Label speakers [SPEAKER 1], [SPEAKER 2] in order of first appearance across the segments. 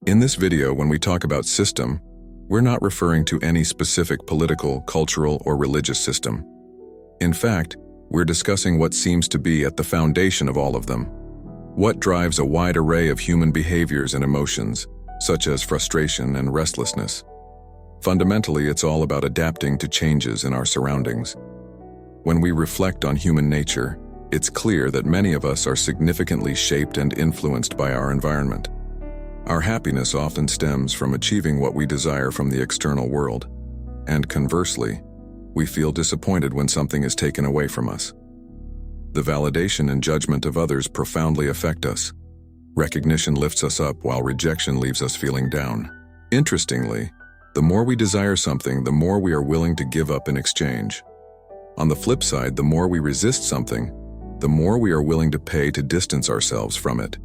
[SPEAKER 1] In this video, when we talk about system, we're not referring to any specific political, cultural, or religious system. In fact, we're discussing what seems to be at the foundation of all of them. What drives a wide array of human behaviors and emotions, such as frustration and restlessness. Fundamentally, it's all about adapting to changes in our surroundings. When we reflect on human nature, it's clear that many of us are significantly shaped and influenced by our environment. Our happiness often stems from achieving what we desire from the external world, and conversely, we feel disappointed when something is taken away from us. The validation and judgment of others profoundly affect us. Recognition lifts us up while rejection leaves us feeling down. Interestingly, the more we desire something, the more we are willing to give up in exchange. On the flip side, the more we resist something, the more we are willing to pay to distance ourselves from it.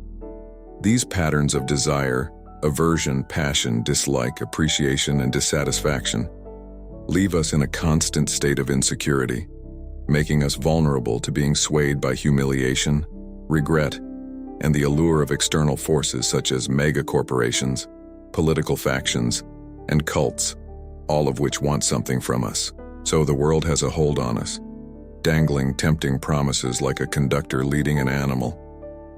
[SPEAKER 1] These patterns of desire, aversion, passion, dislike, appreciation, and dissatisfaction leave us in a constant state of insecurity, making us vulnerable to being swayed by humiliation, regret, and the allure of external forces such as mega-corporations, political factions, and cults, all of which want something from us. So the world has a hold on us, dangling tempting promises like a conductor leading an animal,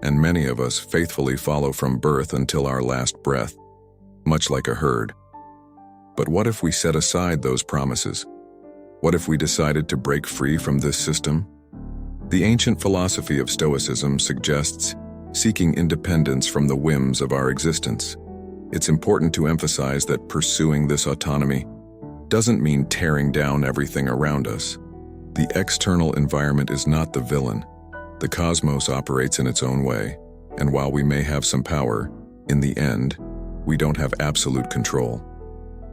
[SPEAKER 1] and many of us faithfully follow from birth until our last breath, much like a herd. But what if we set aside those promises? What if we decided to break free from this system? The ancient philosophy of Stoicism suggests seeking independence from the whims of our existence. It's important to emphasize that pursuing this autonomy doesn't mean tearing down everything around us. The external environment is not the villain. The cosmos operates in its own way, and while we may have some power, in the end, we don't have absolute control.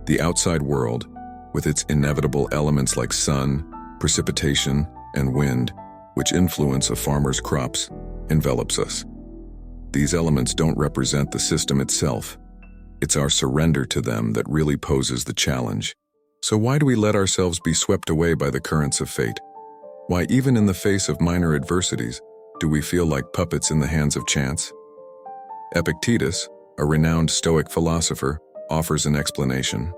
[SPEAKER 1] The outside world, with its inevitable elements like sun, precipitation, and wind, which influence a farmer's crops, envelops us. These elements don't represent the system itself. It's our surrender to them that really poses the challenge. So why do we let ourselves be swept away by the currents of fate? Why, even in the face of minor adversities, do we feel like puppets in the hands of chance? Epictetus, a renowned Stoic philosopher, offers an explanation.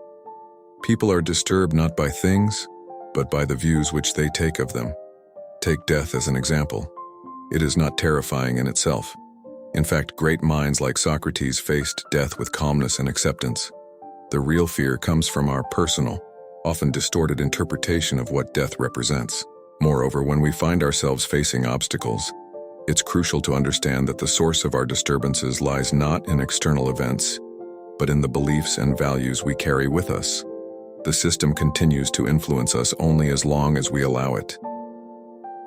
[SPEAKER 1] People are disturbed not by things, but by the views which they take of them. Take death as an example. It is not terrifying in itself. In fact, great minds like Socrates faced death with calmness and acceptance. The real fear comes from our personal, often distorted interpretation of what death represents. Moreover, when we find ourselves facing obstacles, it's crucial to understand that the source of our disturbances lies not in external events, but in the beliefs and values we carry with us. The system continues to influence us only as long as we allow it.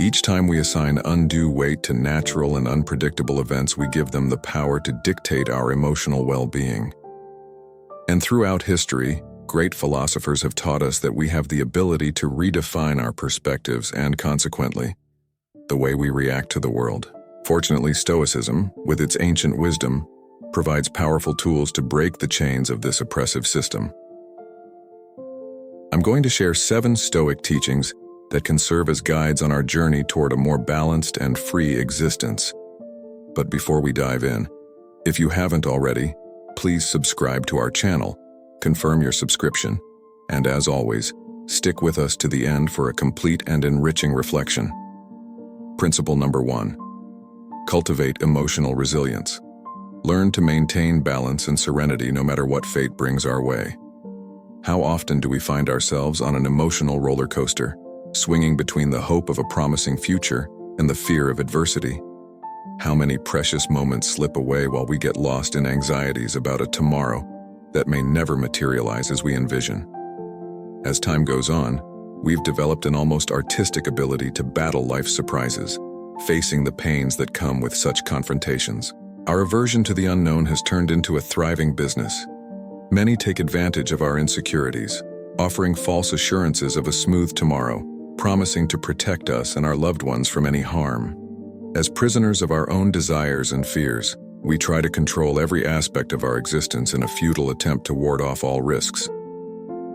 [SPEAKER 1] Each time we assign undue weight to natural and unpredictable events, we give them the power to dictate our emotional well-being. And throughout history, great philosophers have taught us that we have the ability to redefine our perspectives and, consequently, the way we react to the world. Fortunately, Stoicism, with its ancient wisdom, provides powerful tools to break the chains of this oppressive system. I'm going to share 7 Stoic teachings that can serve as guides on our journey toward a more balanced and free existence. But before we dive in, if you haven't already, please subscribe to our channel, confirm your subscription, and as always, stick with us to the end for a complete and enriching reflection. Principle number 1. Cultivate emotional resilience. Learn to maintain balance and serenity no matter what fate brings our way. How often do we find ourselves on an emotional roller coaster, swinging between the hope of a promising future and the fear of adversity? How many precious moments slip away while we get lost in anxieties about a tomorrow that may never materialize as we envision? As time goes on, we've developed an almost artistic ability to battle life's surprises, facing the pains that come with such confrontations. Our aversion to the unknown has turned into a thriving business. Many take advantage of our insecurities, offering false assurances of a smooth tomorrow, promising to protect us and our loved ones from any harm. As prisoners of our own desires and fears, we try to control every aspect of our existence in a futile attempt to ward off all risks.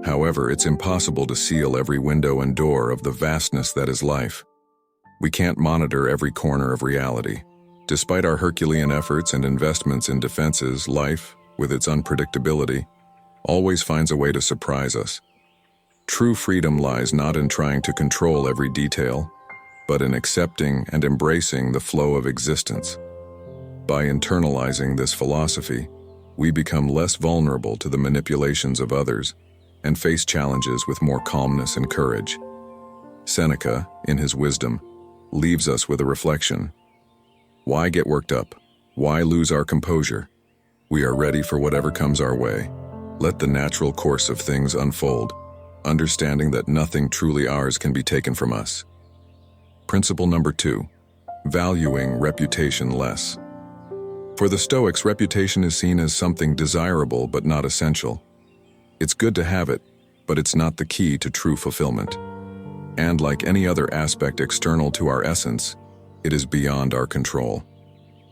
[SPEAKER 1] However, it's impossible to seal every window and door of the vastness that is life. We can't monitor every corner of reality. Despite our Herculean efforts and investments in defenses, life, with its unpredictability, always finds a way to surprise us. True freedom lies not in trying to control every detail, but in accepting and embracing the flow of existence. By internalizing this philosophy, we become less vulnerable to the manipulations of others and face challenges with more calmness and courage. Seneca, in his wisdom, leaves us with a reflection. Why get worked up? Why lose our composure? We are ready for whatever comes our way. Let the natural course of things unfold, understanding that nothing truly ours can be taken from us. Principle number 2, valuing reputation less. For the Stoics, reputation is seen as something desirable but not essential. It's good to have it, but it's not the key to true fulfillment. And like any other aspect external to our essence, it is beyond our control.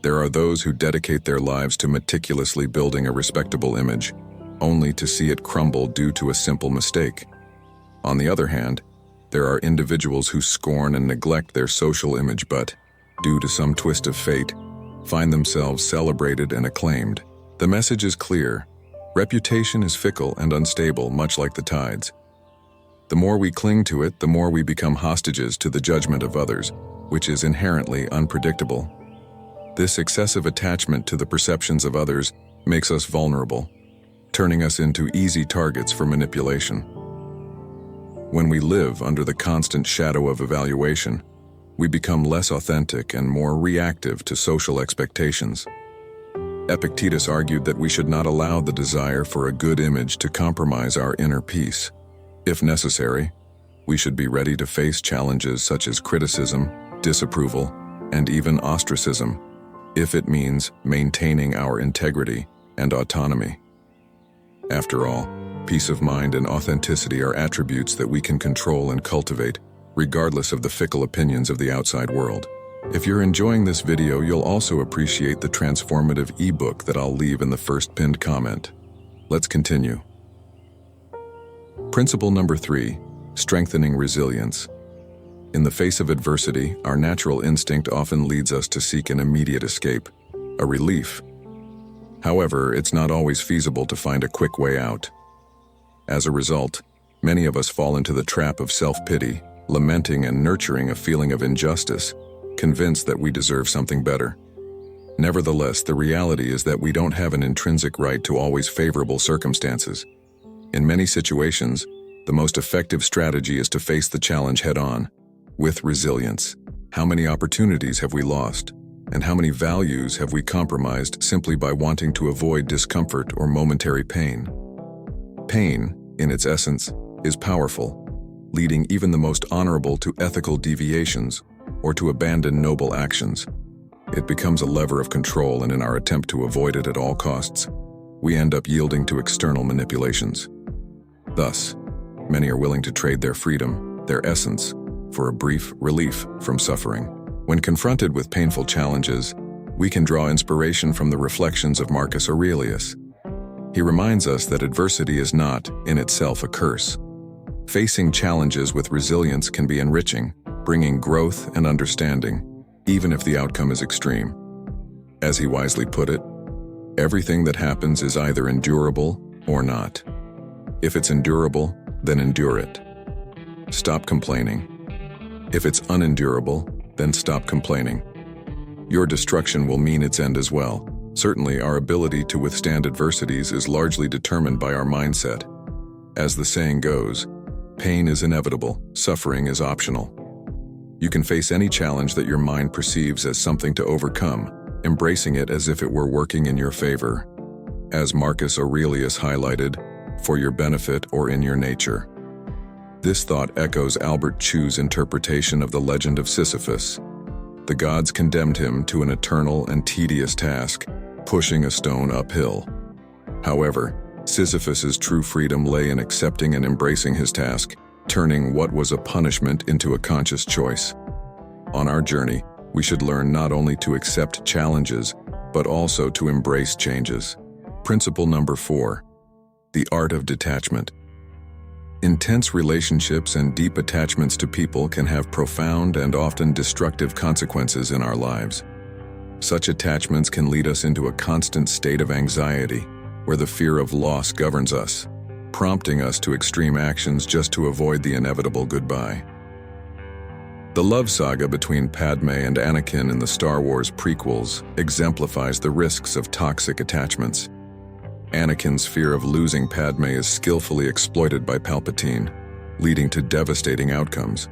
[SPEAKER 1] There are those who dedicate their lives to meticulously building a respectable image, only to see it crumble due to a simple mistake. On the other hand, there are individuals who scorn and neglect their social image but, due to some twist of fate, find themselves celebrated and acclaimed. The message is clear. Reputation is fickle and unstable, much like the tides. The more we cling to it, the more we become hostages to the judgment of others, which is inherently unpredictable. This excessive attachment to the perceptions of others makes us vulnerable, turning us into easy targets for manipulation. When we live under the constant shadow of evaluation, we become less authentic and more reactive to social expectations. Epictetus argued that we should not allow the desire for a good image to compromise our inner peace. If necessary, we should be ready to face challenges such as criticism, disapproval, and even ostracism, if it means maintaining our integrity and autonomy. After all, peace of mind and authenticity are attributes that we can control and cultivate, regardless of the fickle opinions of the outside world. If you're enjoying this video, you'll also appreciate the transformative ebook that I'll leave in the first pinned comment. Let's continue. Principle number 3, strengthening resilience. In the face of adversity, our natural instinct often leads us to seek an immediate escape, a relief. However, it's not always feasible to find a quick way out. As a result, many of us fall into the trap of self-pity, lamenting and nurturing a feeling of injustice, convinced that we deserve something better. Nevertheless, the reality is that we don't have an intrinsic right to always favorable circumstances. In many situations, the most effective strategy is to face the challenge head-on, with resilience. How many opportunities have we lost? And how many values have we compromised simply by wanting to avoid discomfort or momentary pain? Pain, in its essence, is powerful, leading even the most honorable to ethical deviations or to abandon noble actions. It becomes a lever of control, and in our attempt to avoid it at all costs, we end up yielding to external manipulations. Thus, many are willing to trade their freedom, their essence, for a brief relief from suffering. When confronted with painful challenges, we can draw inspiration from the reflections of Marcus Aurelius. He reminds us that adversity is not, in itself, a curse. Facing challenges with resilience can be enriching, bringing growth and understanding, even if the outcome is extreme. As he wisely put it, everything that happens is either endurable or not. If it's endurable, then endure it. Stop complaining. If it's unendurable, then stop complaining. Your destruction will mean its end as well. Certainly, our ability to withstand adversities is largely determined by our mindset. As the saying goes, pain is inevitable, suffering is optional. You can face any challenge that your mind perceives as something to overcome, embracing it as if it were working in your favor. As Marcus Aurelius highlighted, for your benefit or in your nature. This thought echoes Albert Chu's interpretation of the legend of Sisyphus. The gods condemned him to an eternal and tedious task, pushing a stone uphill. However, Sisyphus's true freedom lay in accepting and embracing his task, turning what was a punishment into a conscious choice. On our journey, we should learn not only to accept challenges, but also to embrace changes. Principle number 4, the art of detachment. Intense relationships and deep attachments to people can have profound and often destructive consequences in our lives. Such attachments can lead us into a constant state of anxiety, where the fear of loss governs us, prompting us to extreme actions just to avoid the inevitable goodbye. The love saga between Padme and Anakin in the Star Wars prequels exemplifies the risks of toxic attachments. Anakin's fear of losing Padme is skillfully exploited by Palpatine, leading to devastating outcomes.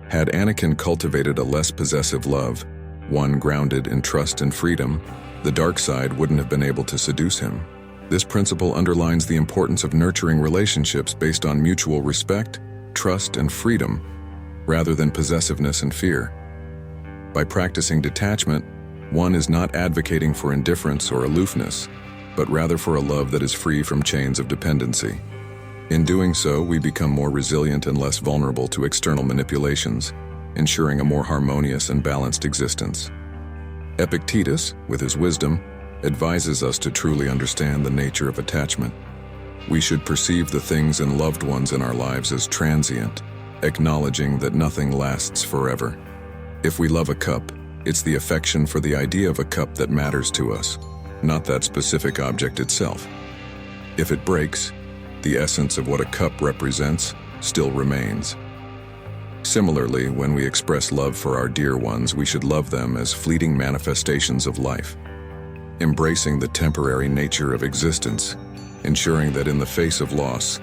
[SPEAKER 1] Had Anakin cultivated a less possessive love, one grounded in trust and freedom, the dark side wouldn't have been able to seduce him. This principle underlines the importance of nurturing relationships based on mutual respect, trust, and freedom, rather than possessiveness and fear. By practicing detachment, one is not advocating for indifference or aloofness, but rather for a love that is free from chains of dependency. In doing so, we become more resilient and less vulnerable to external manipulations, ensuring a more harmonious and balanced existence. Epictetus, with his wisdom, advises us to truly understand the nature of attachment. We should perceive the things and loved ones in our lives as transient, acknowledging that nothing lasts forever. If we love a cup, it's the affection for the idea of a cup that matters to us, not that specific object itself. If it breaks, the essence of what a cup represents still remains. Similarly, when we express love for our dear ones, we should love them as fleeting manifestations of life, embracing the temporary nature of existence, ensuring that in the face of loss,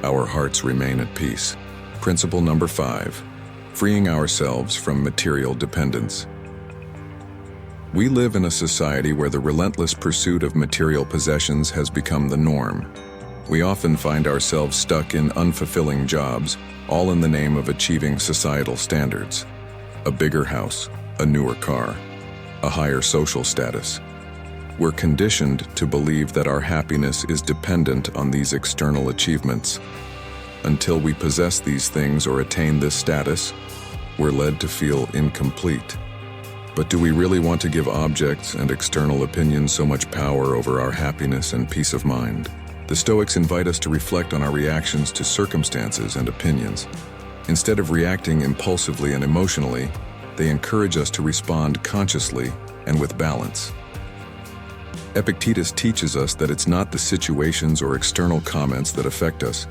[SPEAKER 1] our hearts remain at peace. Principle number 5, freeing ourselves from material dependence. We live in a society where the relentless pursuit of material possessions has become the norm. We often find ourselves stuck in unfulfilling jobs, all in the name of achieving societal standards. A bigger house, a newer car, a higher social status. We're conditioned to believe that our happiness is dependent on these external achievements. Until we possess these things or attain this status, we're led to feel incomplete. But do we really want to give objects and external opinions so much power over our happiness and peace of mind? The Stoics invite us to reflect on our reactions to circumstances and opinions. Instead of reacting impulsively and emotionally, they encourage us to respond consciously and with balance. Epictetus teaches us that it's not the situations or external comments that affect us,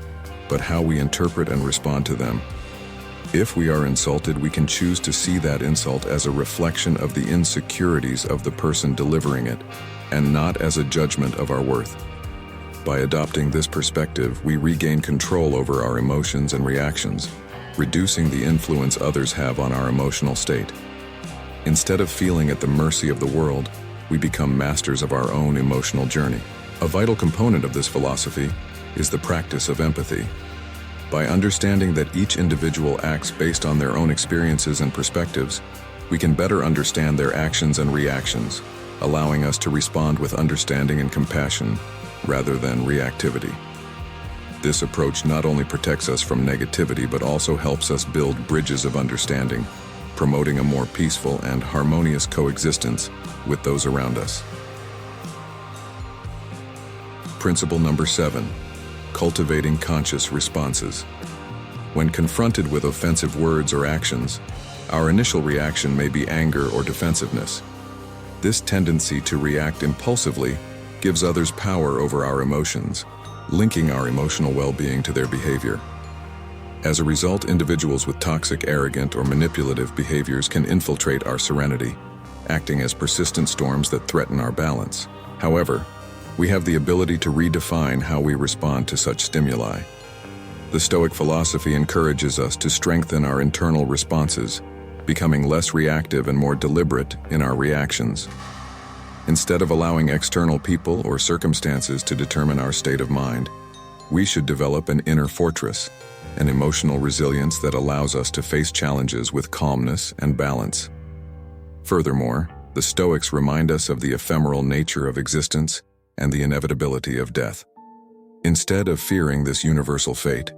[SPEAKER 1] but how we interpret and respond to them. If we are insulted, we can choose to see that insult as a reflection of the insecurities of the person delivering it, and not as a judgment of our worth. By adopting this perspective, we regain control over our emotions and reactions, reducing the influence others have on our emotional state. Instead of feeling at the mercy of the world, we become masters of our own emotional journey. A vital component of this philosophy is the practice of empathy. By understanding that each individual acts based on their own experiences and perspectives, we can better understand their actions and reactions, allowing us to respond with understanding and compassion rather than reactivity. This approach not only protects us from negativity but also helps us build bridges of understanding, promoting a more peaceful and harmonious coexistence with those around us. Principle number 7, cultivating conscious responses. When confronted with offensive words or actions, our initial reaction may be anger or defensiveness. This tendency to react impulsively gives others power over our emotions, linking our emotional well-being to their behavior. As a result, individuals with toxic, arrogant, or manipulative behaviors can infiltrate our serenity, acting as persistent storms that threaten our balance. However, we have the ability to redefine how we respond to such stimuli. The Stoic philosophy encourages us to strengthen our internal responses, becoming less reactive and more deliberate in our reactions. Instead of allowing external people or circumstances to determine our state of mind, we should develop an inner fortress, an emotional resilience that allows us to face challenges with calmness and balance. Furthermore, the Stoics remind us of the ephemeral nature of existence and the inevitability of death. Instead of fearing this universal fate,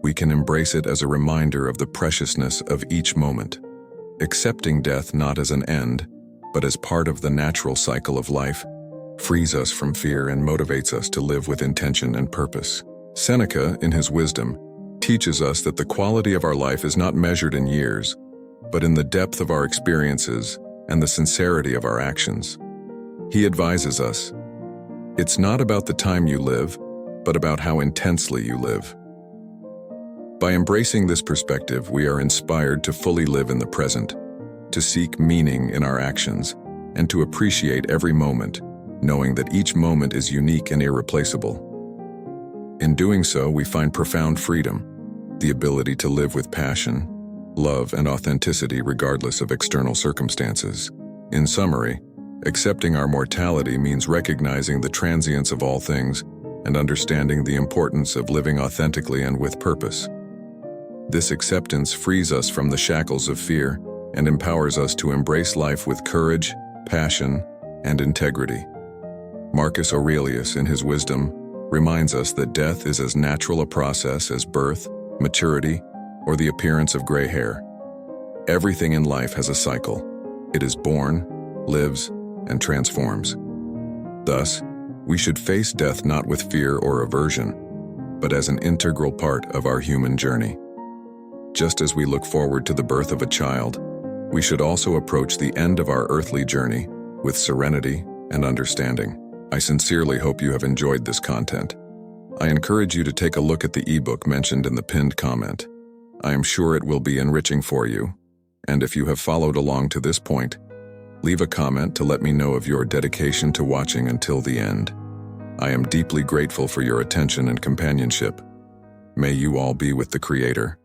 [SPEAKER 1] we can embrace it as a reminder of the preciousness of each moment, accepting death not as an end, but as part of the natural cycle of life, frees us from fear and motivates us to live with intention and purpose. Seneca, in his wisdom, teaches us that the quality of our life is not measured in years, but in the depth of our experiences and the sincerity of our actions. He advises us, It's not about the time you live, but about how intensely you live. By embracing this perspective, we are inspired to fully live in the present, to seek meaning in our actions, and to appreciate every moment, knowing that each moment is unique and irreplaceable. In doing so, we find profound freedom, the ability to live with passion, love, and authenticity regardless of external circumstances. In summary, accepting our mortality means recognizing the transience of all things and understanding the importance of living authentically and with purpose. This acceptance frees us from the shackles of fear and empowers us to embrace life with courage, passion, and integrity. Marcus Aurelius, in his wisdom, reminds us that death is as natural a process as birth, maturity, or the appearance of gray hair. Everything in life has a cycle. It is born, lives, and transforms. Thus, we should face death not with fear or aversion, but as an integral part of our human journey. Just as we look forward to the birth of a child, we should also approach the end of our earthly journey with serenity and understanding. I sincerely hope you have enjoyed this content. I encourage you to take a look at the ebook mentioned in the pinned comment. I am sure it will be enriching for you, and if you have followed along to this point, leave a comment to let me know of your dedication to watching until the end. I am deeply grateful for your attention and companionship. May you all be with the Creator.